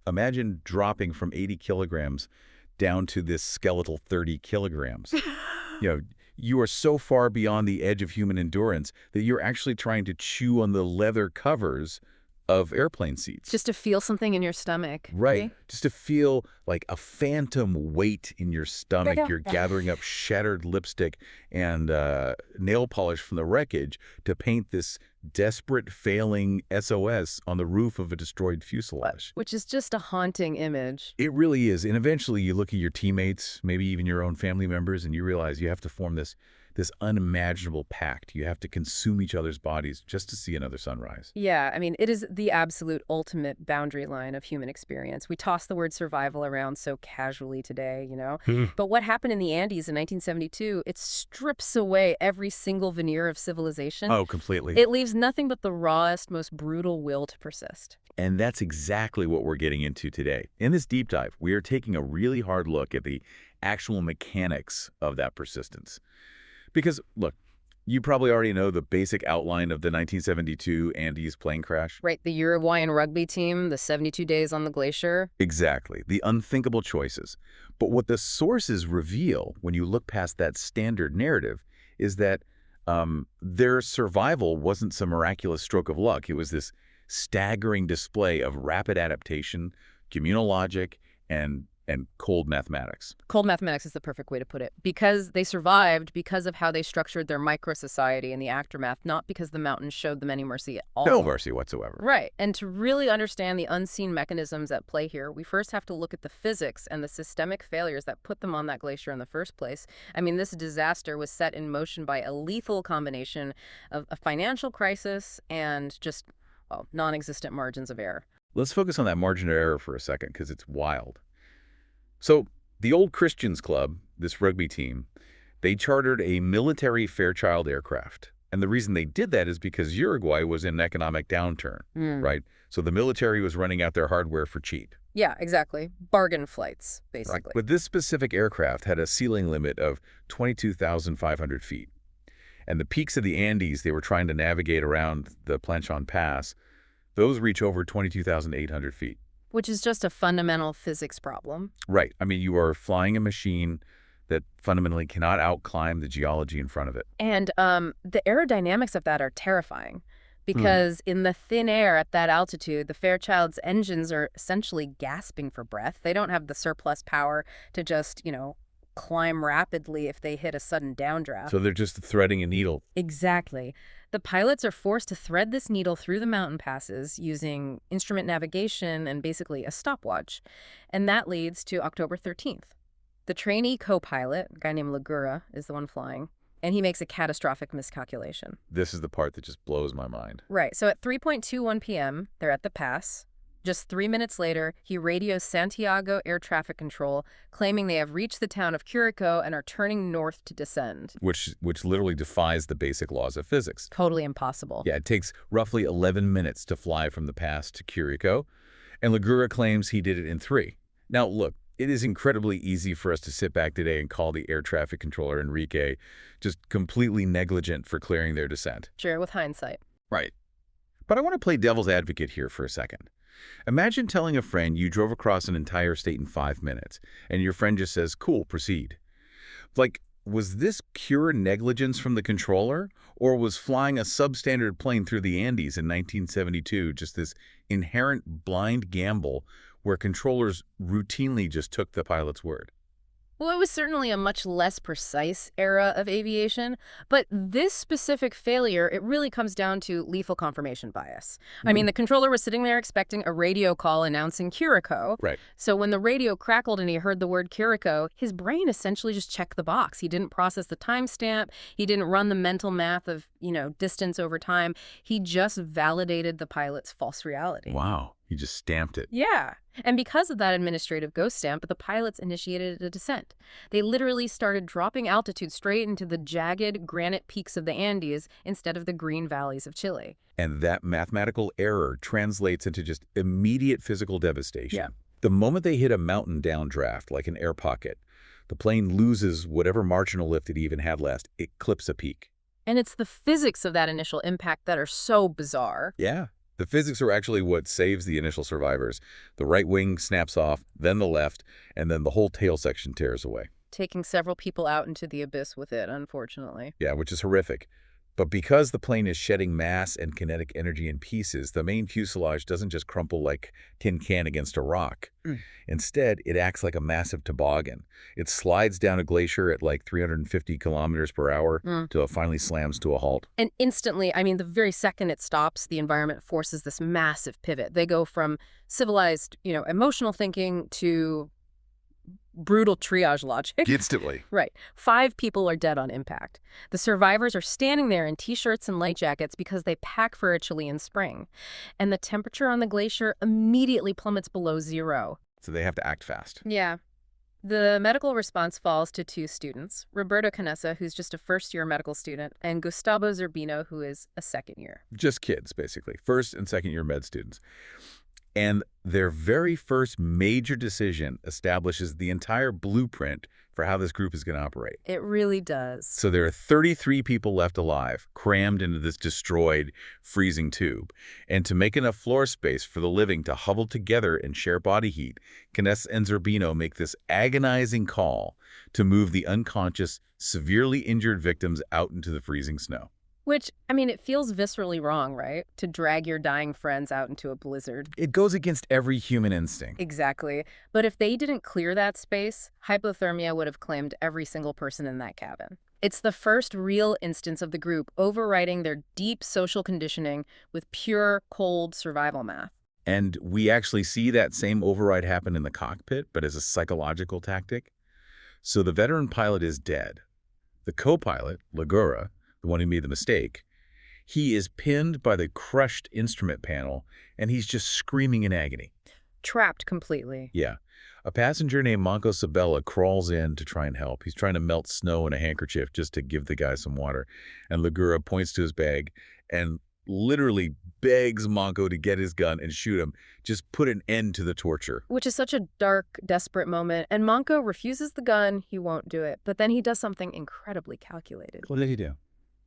Imagine dropping from 80 kilograms down to this skeletal 30 kilograms. You know, you are so far beyond the edge of human endurance that you're actually trying to chew on the leather covers of airplane seats. Just to feel something in your stomach. Right. See? Just to feel like a phantom weight in your stomach. You're gathering up shattered lipstick and nail polish from the wreckage to paint this desperate, failing SOS on the roof of a destroyed fuselage. Which is just a haunting image. It really is. And eventually you look at your teammates, maybe even your own family members, and you realize you have to form this unimaginable pact. You have to consume each other's bodies just to see another sunrise. Yeah, I mean, it is the absolute ultimate boundary line of human experience. We toss the word survival around so casually today, you know? But what happened in the Andes in 1972, it strips away every single veneer of civilization. Oh, completely. It leaves nothing but the rawest, most brutal will to persist. And that's exactly what we're getting into today. In this deep dive, we are taking a really hard look at the actual mechanics of that persistence. Because, look, you probably already know the basic outline of the 1972 Andes plane crash. Right, the Uruguayan rugby team, the 72 days on the glacier. Exactly, the unthinkable choices. But what the sources reveal when you look past that standard narrative is that their survival wasn't some miraculous stroke of luck. It was this staggering display of rapid adaptation, communal logic, and cold mathematics. Cold mathematics is the perfect way to put it. Because they survived because of how they structured their micro-society in the aftermath, not because the mountains showed them any mercy at all. No mercy whatsoever. Right. And to really understand the unseen mechanisms at play here, we first have to look at the physics and the systemic failures that put them on that glacier in the first place. I mean, this disaster was set in motion by a lethal combination of a financial crisis and just, well, non-existent margins of error. Let's focus on that margin of error for a second, because it's wild. So the Old Christians Club, this rugby team, they chartered a military Fairchild aircraft. And the reason they did that is because Uruguay was in an economic downturn, right? So the military was running out their hardware for cheap. Yeah, exactly. Bargain flights, basically. Right. But this specific aircraft had a ceiling limit of 22,500 feet. And the peaks of the Andes they were trying to navigate around the Planchon Pass, those reach over 22,800 feet. Which is just a fundamental physics problem. Right. I mean, you are flying a machine that fundamentally cannot outclimb the geology in front of it. And the aerodynamics of that are terrifying because in the thin air at that altitude, the Fairchild's engines are essentially gasping for breath. They don't have the surplus power to just, you know, climb rapidly if they hit a sudden downdraft. So they're just threading a needle. Exactly. The pilots are forced to thread this needle through the mountain passes using instrument navigation and basically a stopwatch. And that leads to October 13th. The trainee co-pilot, a guy named Ligura, is the one flying, and he makes a catastrophic miscalculation. This is the part that just blows my mind. Right. So at 3:21 p.m., they're at the pass. Just 3 minutes later, he radios Santiago Air Traffic Control, claiming they have reached the town of Curacao and are turning north to descend. Which literally defies the basic laws of physics. Totally impossible. Yeah, it takes roughly 11 minutes to fly from the pass to Curacao, and Ligura claims he did it in 3. Now, look, it is incredibly easy for us to sit back today and call the air traffic controller, Enrique, just completely negligent for clearing their descent. Sure, with hindsight. Right. But I want to play devil's advocate here for a second. Imagine telling a friend you drove across an entire state in 5 minutes, and your friend just says, cool, proceed. Like, was this pure negligence from the controller, or was flying a substandard plane through the Andes in 1972 just this inherent blind gamble where controllers routinely just took the pilot's word? Well, it was certainly a much less precise era of aviation, but this specific failure, it really comes down to lethal confirmation bias. I mean, the controller was sitting there expecting a radio call announcing Curacao. Right. So when the radio crackled and he heard the word Curacao, his brain essentially just checked the box. He didn't process the timestamp. He didn't run the mental math of, you know, distance over time. He just validated the pilot's false reality. Wow. He just stamped it. Yeah. And because of that administrative ghost stamp, the pilots initiated a descent. They literally started dropping altitude straight into the jagged granite peaks of the Andes instead of the green valleys of Chile. And that mathematical error translates into just immediate physical devastation. Yeah. The moment they hit a mountain downdraft, like an air pocket, the plane loses whatever marginal lift it even had left. It clips a peak. And it's the physics of that initial impact that are so bizarre. Yeah. The physics are actually what saves the initial survivors. The right wing snaps off, then the left, and then the whole tail section tears away. Taking several people out into the abyss with it, unfortunately. Yeah, which is horrific. But because the plane is shedding mass and kinetic energy in pieces, the main fuselage doesn't just crumple like tin can against a rock. Mm. Instead, it acts like a massive toboggan. It slides down a glacier at like 350 kilometers per hour Mm. till it finally slams to a halt. And instantly, I mean, the very second it stops, the environment forces this massive pivot. They go from civilized, emotional thinking to brutal triage logic. Instantly. Right. 5 people are dead on impact. The survivors are standing there in T-shirts and light jackets because they pack for a Chilean spring. And the temperature on the glacier immediately plummets below 0. So they have to act fast. Yeah. The medical response falls to 2 students, Roberto Canessa, who's just a first-year medical student, and Gustavo Zerbino, who is a second year. Just kids, basically. First and second year med students. And their very first major decision establishes the entire blueprint for how this group is going to operate. It really does. So there are 33 people left alive, crammed into this destroyed, freezing tube. And to make enough floor space for the living to huddle together and share body heat, Canessa and Zerbino make this agonizing call to move the unconscious, severely injured victims out into the freezing snow. Which, I mean, it feels viscerally wrong, right? To drag your dying friends out into a blizzard. It goes against every human instinct. Exactly. But if they didn't clear that space, hypothermia would have claimed every single person in that cabin. It's the first real instance of the group overriding their deep social conditioning with pure, cold survival math. And we actually see that same override happen in the cockpit, but as a psychological tactic. So the veteran pilot is dead. The co-pilot, Ligura, the one who made the mistake, he is pinned by the crushed instrument panel, and he's just screaming in agony. Trapped completely. Yeah. A passenger named Manco Sabella crawls in to try and help. He's trying to melt snow in a handkerchief just to give the guy some water. And Ligura points to his bag and literally begs Manco to get his gun and shoot him. Just put an end to the torture. Which is such a dark, desperate moment. And Manco refuses the gun. He won't do it. But then he does something incredibly calculated. What did he do?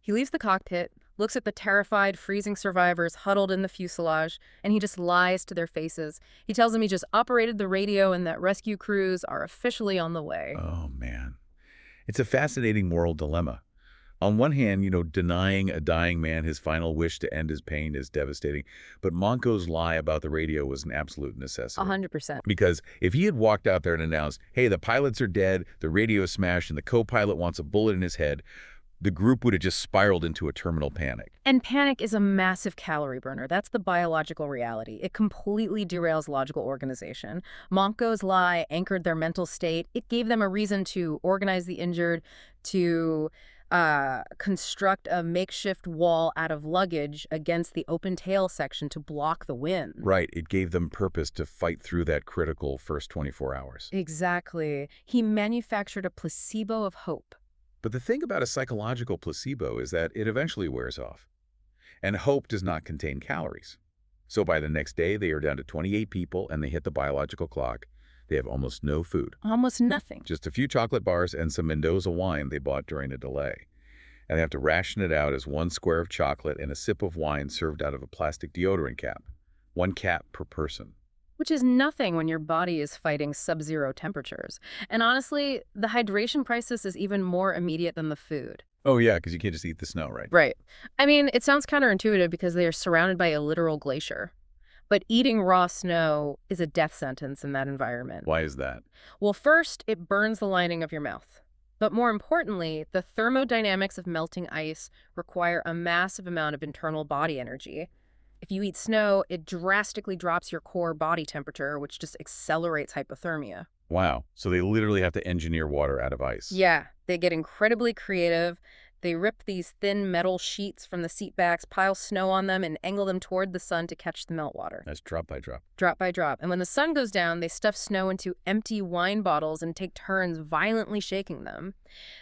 He leaves the cockpit, looks at the terrified, freezing survivors huddled in the fuselage, and he just lies to their faces. He tells them he just operated the radio and that rescue crews are officially on the way. Oh, man. It's a fascinating moral dilemma. On one hand, denying a dying man his final wish to end his pain is devastating. But Manco's lie about the radio was an absolute necessity. 100%. Because if he had walked out there and announced, hey, the pilots are dead, the radio is smashed, and the co-pilot wants a bullet in his head, the group would have just spiraled into a terminal panic. And panic is a massive calorie burner. That's the biological reality. It completely derails logical organization. Manco's lie anchored their mental state. It gave them a reason to organize the injured, to construct a makeshift wall out of luggage against the open tail section to block the wind. Right. It gave them purpose to fight through that critical first 24 hours. Exactly. He manufactured a placebo of hope. But the thing about a psychological placebo is that it eventually wears off. And hope does not contain calories. So by the next day, they are down to 28 people and they hit the biological clock. They have almost no food. Almost nothing. Just a few chocolate bars and some Mendoza wine they bought during a delay. And they have to ration it out as 1 square of chocolate and a sip of wine served out of a plastic deodorant cap. 1 cap per person. Which is nothing when your body is fighting sub-zero temperatures. And honestly, the hydration crisis is even more immediate than the food. Oh, yeah, because you can't just eat the snow, right? Right. I mean, it sounds counterintuitive because they are surrounded by a literal glacier. But eating raw snow is a death sentence in that environment. Why is that? Well, first, it burns the lining of your mouth. But more importantly, the thermodynamics of melting ice require a massive amount of internal body energy. If you eat snow, it drastically drops your core body temperature, which just accelerates hypothermia. Wow. So they literally have to engineer water out of ice. Yeah, they get incredibly creative. They rip these thin metal sheets from the seat backs, pile snow on them, and angle them toward the sun to catch the meltwater. That's drop by drop. Drop by drop. And when the sun goes down, they stuff snow into empty wine bottles and take turns violently shaking them.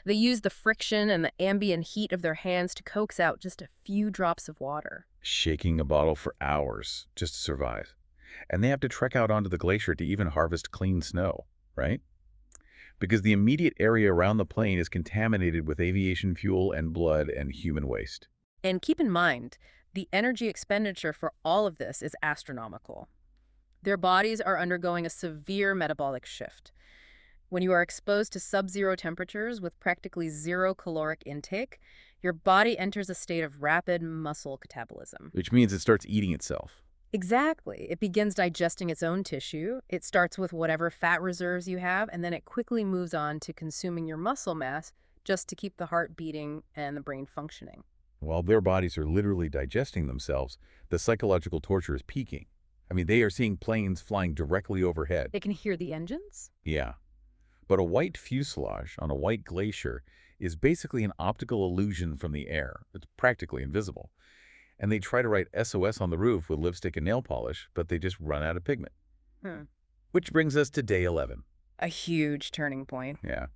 They use the friction and the ambient heat of their hands to coax out just a few drops of water. Shaking a bottle for hours just to survive. And they have to trek out onto the glacier to even harvest clean snow, right? Because the immediate area around the plane is contaminated with aviation fuel and blood and human waste. And keep in mind, The energy expenditure for all of this is astronomical. Their bodies are undergoing a severe metabolic shift. When you are exposed to sub-zero temperatures with practically zero caloric intake, your body enters a state of rapid muscle catabolism. Which means it starts eating itself. Exactly. It begins digesting its own tissue. It starts with whatever fat reserves you have, and then it quickly moves on to consuming your muscle mass just to keep the heart beating and the brain functioning. While their bodies are literally digesting themselves, the psychological torture is peaking. I mean, they are seeing planes flying directly overhead. They can hear the engines? Yeah. But a white fuselage on a white glacier is basically an optical illusion from the air. It's practically invisible. And they try to write SOS on the roof with lipstick and nail polish, but they just run out of pigment. Hmm. Which brings us to day 11. A huge turning point. Yeah.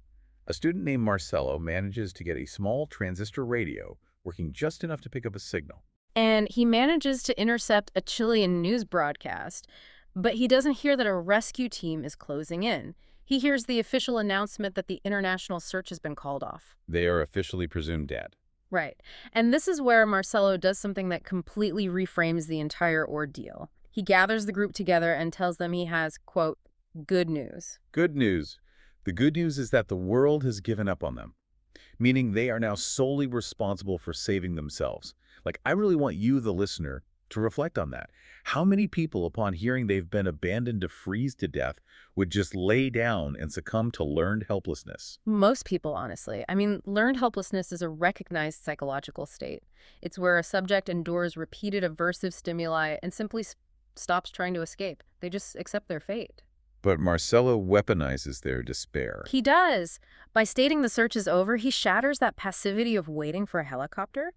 A student named Marcelo manages to get a small transistor radio working just enough to pick up a signal. And he manages to intercept a Chilean news broadcast, but he doesn't hear that a rescue team is closing in. He hears the official announcement that the international search has been called off. They are officially presumed dead. Right. And this is where Marcelo does something that completely reframes the entire ordeal. He gathers the group together and tells them he has, quote, good news. Good news. The good news is that the world has given up on them, meaning they are now solely responsible for saving themselves. Like, I really want you, the listener, to reflect on that. How many people, upon hearing they've been abandoned to freeze to death, would just lay down and succumb to learned helplessness? Most people, honestly. I mean, learned helplessness is a recognized psychological state. It's where a subject endures repeated aversive stimuli and simply stops trying to escape. They just accept their fate. But Marcelo weaponizes their despair. He does. By stating the search is over, he shatters that passivity of waiting for a helicopter.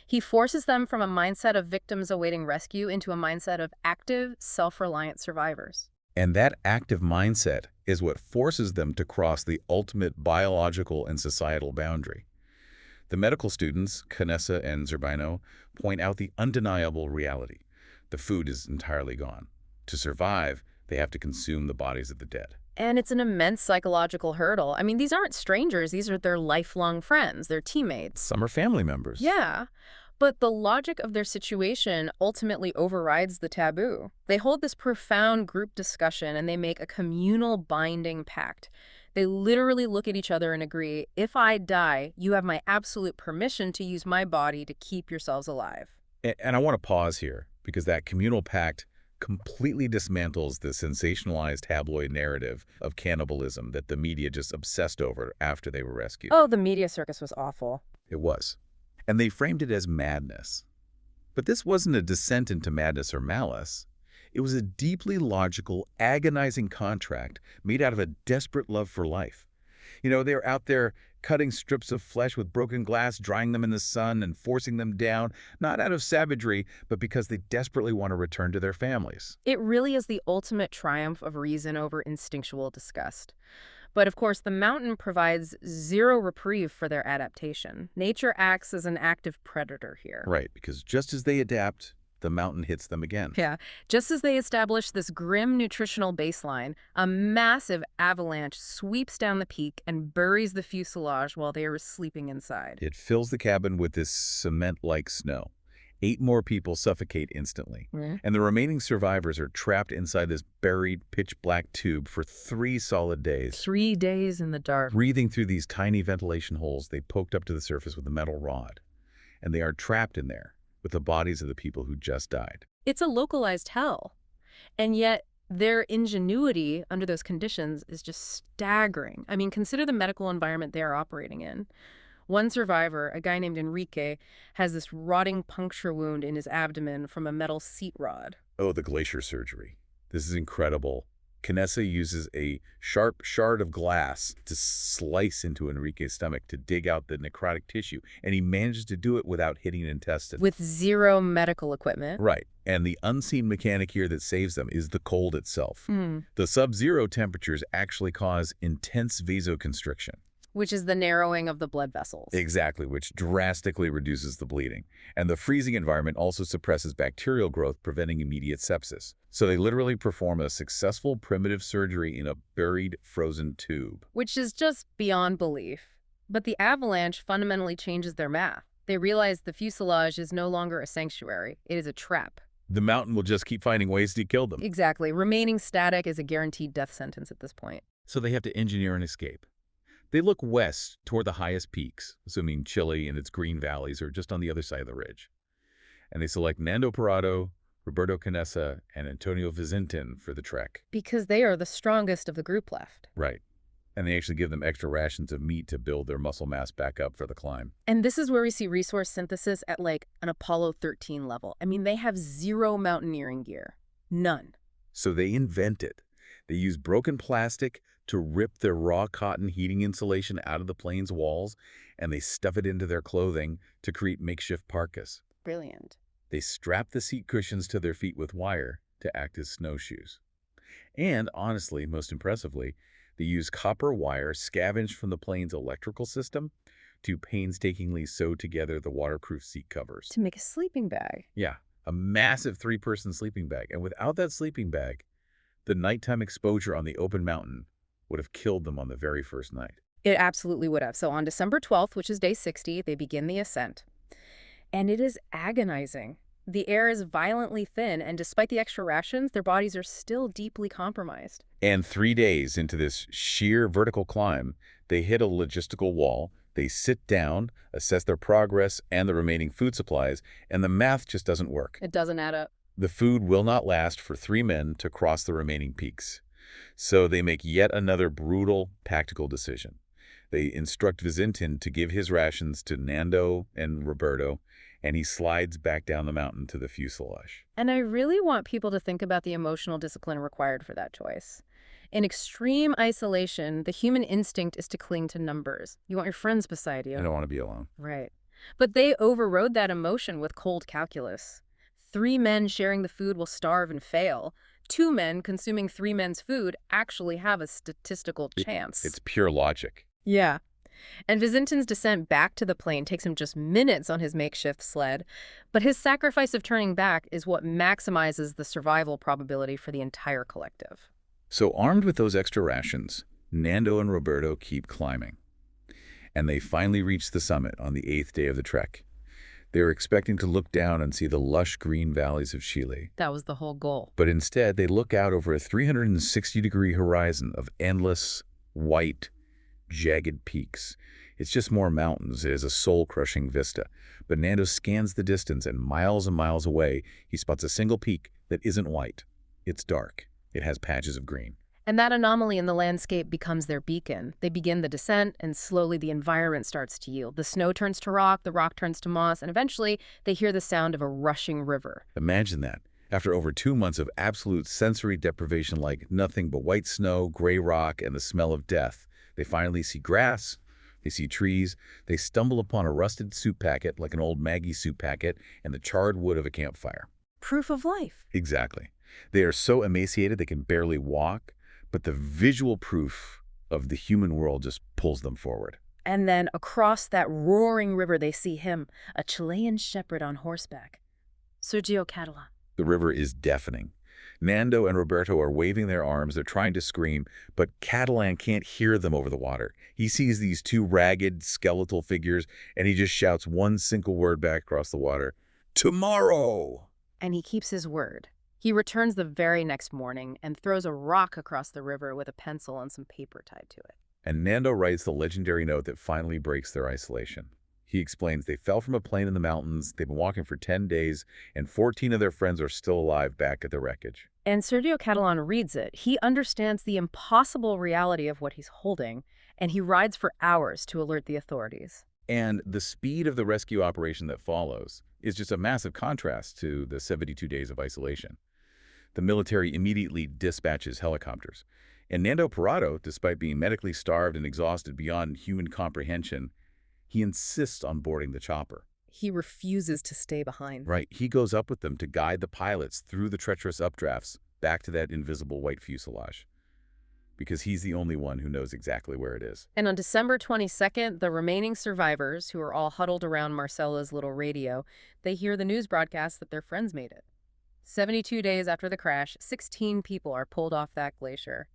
He forces them from a mindset of victims awaiting rescue into a mindset of active, self-reliant survivors. And that active mindset is what forces them to cross the ultimate biological and societal boundary. The medical students, Canessa and Zerbino, point out the undeniable reality. The food is entirely gone. To survive, they have to consume the bodies of the dead. And it's an immense psychological hurdle. I mean, these aren't strangers. These are their lifelong friends, their teammates. Some are family members. Yeah. But the logic of their situation ultimately overrides the taboo. They hold this profound group discussion and they make a communal binding pact. They literally look at each other and agree, if I die, you have my absolute permission to use my body to keep yourselves alive. And I want to pause here, because that communal pact completely dismantles the sensationalized tabloid narrative of cannibalism that the media just obsessed over after they were rescued. Oh, the media circus was awful. It was. And they framed it as madness. But this wasn't a descent into madness or malice. It was a deeply logical, agonizing contract made out of a desperate love for life. You know, they were out there cutting strips of flesh with broken glass, drying them in the sun, and forcing them down, not out of savagery, but because they desperately want to return to their families. It really is the ultimate triumph of reason over instinctual disgust. But of course, the mountain provides zero reprieve for their adaptation. Nature acts as an active predator here. Right, because just as they adapt, the mountain hits them again. Yeah, just as they establish this grim nutritional baseline, a massive avalanche sweeps down the peak and buries the fuselage while they are sleeping inside. It fills the cabin with this cement-like snow. 8 more people suffocate instantly. And the remaining survivors are trapped inside this buried, pitch-black tube for 3 solid days. 3 days in the dark. Breathing through these tiny ventilation holes they poked up to the surface with a metal rod. And they are trapped in there with the bodies of the people who just died. It's a localized hell. And yet, their ingenuity under those conditions is just staggering. I mean, consider the medical environment they are operating in. One survivor, a guy named Enrique, has this rotting puncture wound in his abdomen from a metal seat rod. Oh, the glacier surgery. This is incredible. Canessa uses a sharp shard of glass to slice into Enrique's stomach to dig out the necrotic tissue, and he manages to do it without hitting an intestine. With zero medical equipment. Right. And the unseen mechanic here that saves them is the cold itself. The sub-zero temperatures actually cause intense vasoconstriction. Which is the narrowing of the blood vessels. Exactly, which drastically reduces the bleeding. And the freezing environment also suppresses bacterial growth, preventing immediate sepsis. So they literally perform a successful primitive surgery in a buried, frozen tube. Which is just beyond belief. But the avalanche fundamentally changes their math. They realize the fuselage is no longer a sanctuary. It is a trap. The mountain will just keep finding ways to kill them. Exactly. Remaining static is a guaranteed death sentence at this point. So they have to engineer an escape. They look west toward the highest peaks, assuming Chile and its green valleys are just on the other side of the ridge. And they select Nando Parado, Roberto Canessa, and Antonio Vizintin for the trek. Because they are the strongest of the group left. Right. And they actually give them extra rations of meat to build their muscle mass back up for the climb. And this is where we see resource synthesis at like an Apollo 13 level. I mean, they have zero mountaineering gear. None. So they invent it. They use broken plastic to rip their raw cotton heating insulation out of the plane's walls, and they stuff it into their clothing to create makeshift parkas. Brilliant. They strap the seat cushions to their feet with wire to act as snowshoes. And honestly, most impressively, they use copper wire scavenged from the plane's electrical system to painstakingly sew together the waterproof seat covers. To make a sleeping bag. Yeah, a massive 3-person sleeping bag. And without that sleeping bag, the nighttime exposure on the open mountain would have killed them on the very first night. It absolutely would have. So on December 12th, which is day 60, they begin the ascent. And it is agonizing. The air is violently thin, and despite the extra rations, their bodies are still deeply compromised. And 3 days into this sheer vertical climb, they hit a logistical wall. They sit down, assess their progress and the remaining food supplies, and the math just doesn't work. It doesn't add up. The food will not last for 3 men to cross the remaining peaks. So they make yet another brutal tactical decision. They instruct Vizintin to give his rations to Nando and Roberto, and he slides back down the mountain to the fuselage. And I really want people to think about the emotional discipline required for that choice. In extreme isolation, the human instinct is to cling to numbers. You want your friends beside you. I don't want to be alone. Right. But they overrode that emotion with cold calculus. 3 men sharing the food will starve and fail. 2 men consuming 3 men's food actually have a statistical chance. It's pure logic. Yeah. And Vizintin's descent back to the plane takes him just minutes on his makeshift sled, but his sacrifice of turning back is what maximizes the survival probability for the entire collective. So armed with those extra rations, Nando and Roberto keep climbing. And they finally reach the summit on the 8th day of the trek. They were expecting to look down and see the lush green valleys of Chile. That was the whole goal. But instead, they look out over a 360-degree horizon of endless, white, jagged peaks. It's just more mountains. It is a soul-crushing vista. But Nando scans the distance, and miles away, he spots a single peak that isn't white. It's dark. It has patches of green. And that anomaly in the landscape becomes their beacon. They begin the descent, and slowly the environment starts to yield. The snow turns to rock, the rock turns to moss, and eventually they hear the sound of a rushing river. Imagine that. After over 2 months of absolute sensory deprivation like nothing but white snow, gray rock, and the smell of death, they finally see grass, they see trees, they stumble upon a rusted soup packet like an old Maggie soup packet and the charred wood of a campfire. Proof of life. Exactly. They are so emaciated they can barely walk, but the visual proof of the human world just pulls them forward. And then across that roaring river they see him, a Chilean shepherd on horseback, Sergio Catalan. The river is deafening. Nando and Roberto are waving their arms. They're trying to scream, but Catalan can't hear them over the water. He sees these 2 ragged, skeletal figures, and he just shouts one single word back across the water. Tomorrow! And he keeps his word. He returns the very next morning and throws a rock across the river with a pencil and some paper tied to it. And Nando writes the legendary note that finally breaks their isolation. He explains they fell from a plane in the mountains, they've been walking for 10 days, and 14 of their friends are still alive back at the wreckage. And Sergio Catalan reads it. He understands the impossible reality of what he's holding, and he rides for hours to alert the authorities. And the speed of the rescue operation that follows is just a massive contrast to the 72 days of isolation. The military immediately dispatches helicopters. And Nando Parado, despite being medically starved and exhausted beyond human comprehension, he insists on boarding the chopper. He refuses to stay behind. Right. He goes up with them to guide the pilots through the treacherous updrafts back to that invisible white fuselage. Because he's the only one who knows exactly where it is. And on December 22nd, the remaining survivors, who are all huddled around Marcela's little radio, they hear the news broadcast that their friends made it. 72 days after the crash, 16 people are pulled off that glacier.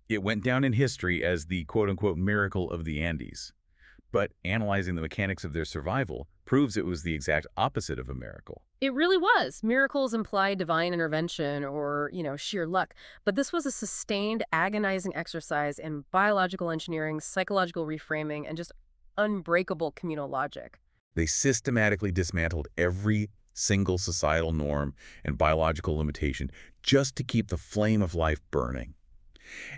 It went down in history as the quote-unquote miracle of the Andes. But analyzing the mechanics of their survival proves it was the exact opposite of a miracle. It really was. Miracles imply divine intervention or, sheer luck. But this was a sustained, agonizing exercise in biological engineering, psychological reframing, and just unbreakable communal logic. They systematically dismantled every single societal norm and biological limitation just to keep the flame of life burning.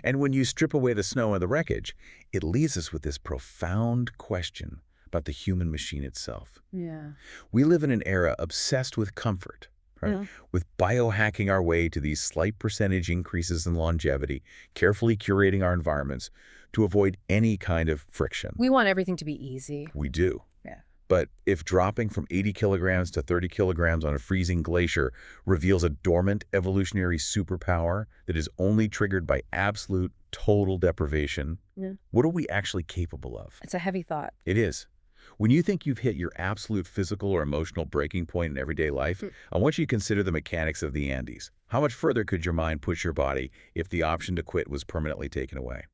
And when you strip away the snow and the wreckage, it leaves us with this profound question about the human machine itself. Yeah. We live in an era obsessed with comfort, right? Mm. With biohacking our way to these slight percentage increases in longevity, carefully curating our environments to avoid any kind of friction. We want everything to be easy. We do. Yeah. But if dropping from 80 kilograms to 30 kilograms on a freezing glacier reveals a dormant evolutionary superpower that is only triggered by absolute, total deprivation, Yeah. what are we actually capable of? It's a heavy thought. It is. When you think you've hit your absolute physical or emotional breaking point in everyday life, I want you to consider the mechanics of the Andes. How much further could your mind push your body if the option to quit was permanently taken away?